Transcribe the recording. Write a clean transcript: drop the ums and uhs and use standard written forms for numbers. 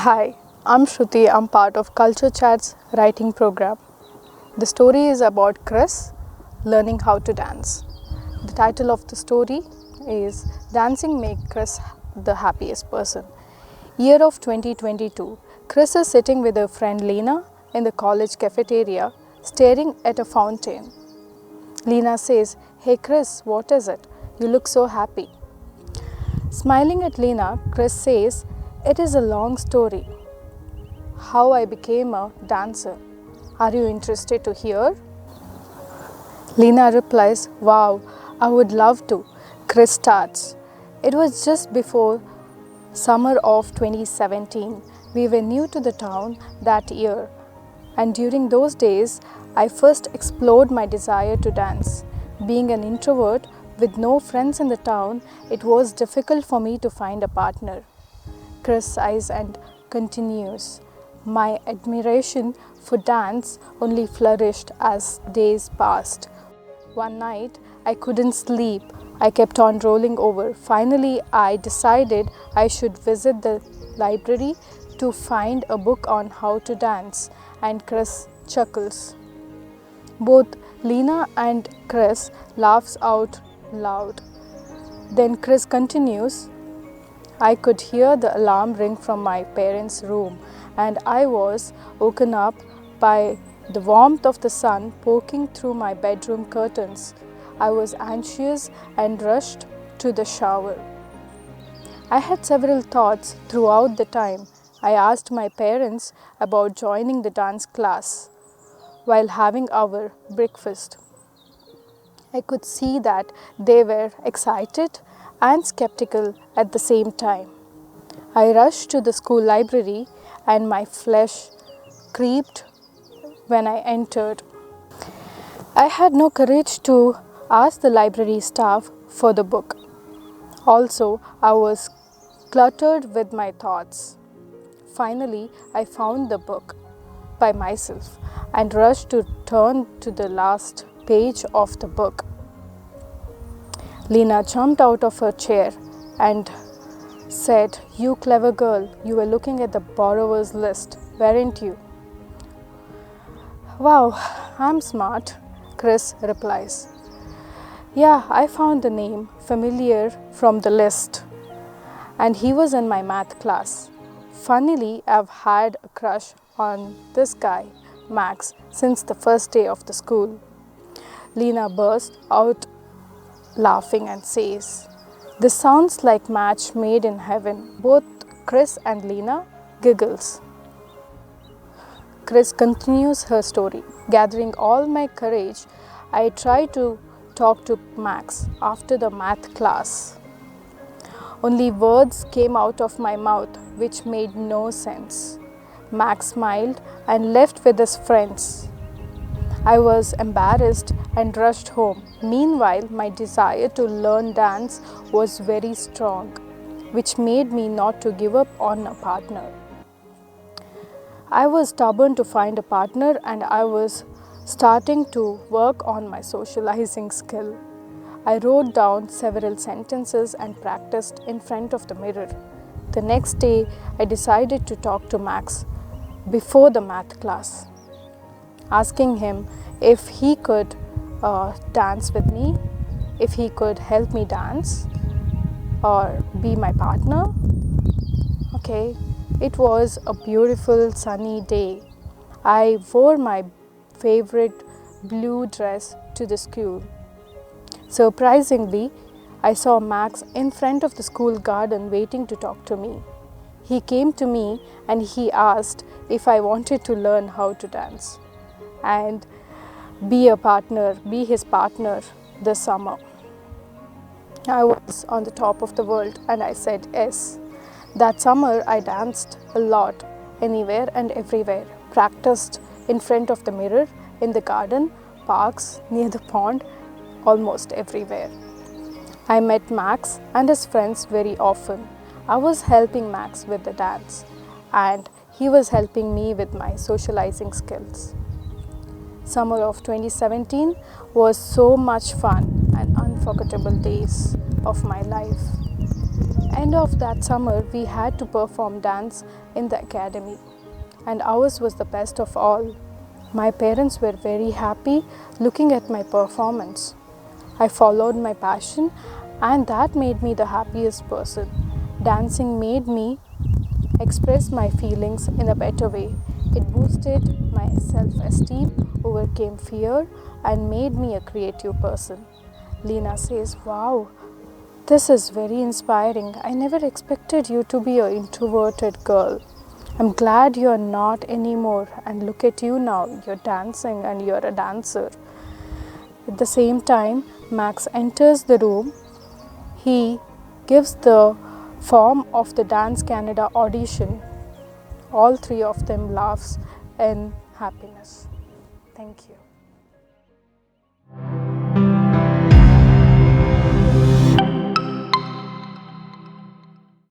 Hi, I'm Shruthi. I'm part of Culture Chat's writing program. The story is about Chris learning how to dance. The title of the story is Dancing Make Chris the Happiest Person. Year of 2022, Chris is sitting with her friend Lena in the college cafeteria staring at a fountain. Lena says, "Hey Chris, what is it? You look so happy." Smiling at Lena, Chris says, "It is a long story. How I became a dancer. Are you interested to hear?" Lena replies, "Wow, I would love to." Chris starts. "It was just before summer of 2017. We were new to the town that year, and during those days, I first explored my desire to dance. Being an introvert with no friends in the town, it was difficult for me to find a partner." Chris sighs and continues, "My admiration for dance only flourished as days passed. One night, I couldn't sleep. I kept on rolling over. Finally, I decided I should visit the library to find a book on how to dance." And Chris chuckles. Both Lena and Chris laughs out loud. Then Chris continues, "I could hear the alarm ring from my parents' room, and I was woken up by the warmth of the sun poking through my bedroom curtains. I was anxious and rushed to the shower. I had several thoughts throughout the time. I asked my parents about joining the dance class while having our breakfast. I could see that they were excited and skeptical at the same time. I rushed to the school library and my flesh creeped when I entered. I had no courage to ask the library staff for the book. Also, I was cluttered with my thoughts. Finally, I found the book by myself and rushed to turn to the last page of the book. Lena jumped out of her chair and said, "You clever girl, you were looking at the borrower's list, weren't you?" "Wow, I'm smart," Chris replies. "Yeah, I found the name familiar from the list, and he was in my math class. Funnily, I've had a crush on this guy, Max, since the first day of the school." Lena burst out laughing and says, "This sounds like match made in heaven." Both Chris and Lena giggles. Chris continues her story. "Gathering all my courage, I tried to talk to Max after the math class. Only words came out of my mouth which made no sense. Max smiled and left with his friends. I was embarrassed and rushed home. Meanwhile, my desire to learn dance was very strong, which made me not to give up on a partner. I was stubborn to find a partner, and I was starting to work on my socializing skill. I wrote down several sentences and practiced in front of the mirror. The next day, I decided to talk to Max before the math class, asking him if he could dance with me, if he could help me dance or be my partner. Okay, it was a beautiful sunny day. I wore my favorite blue dress to the school. Surprisingly, I saw Max in front of the school garden waiting to talk to me. He came to me and he asked if I wanted to learn how to dance and be his partner this summer. I was on the top of the world and I said yes. That summer I danced a lot, anywhere and everywhere. Practiced in front of the mirror, in the garden, parks, near the pond, almost everywhere. I met Max and his friends very often. I was helping Max with the dance and he was helping me with my socializing skills. Summer of 2017 was so much fun and unforgettable days of my life. End of that summer, we had to perform dance in the academy, and ours was the best of all. My parents were very happy looking at my performance. I followed my passion, and that made me the happiest person. Dancing made me express my feelings in a better way. It boosted my self-esteem, overcame fear, and made me a creative person. Lena says, "Wow, this is very inspiring. I never expected you to be an introverted girl. I'm glad you're not anymore, and look at you now. You're dancing and you're a dancer." At the same time, Max enters the room. He gives the form of the Dance Canada audition. All three of them laughs in happiness. Thank you.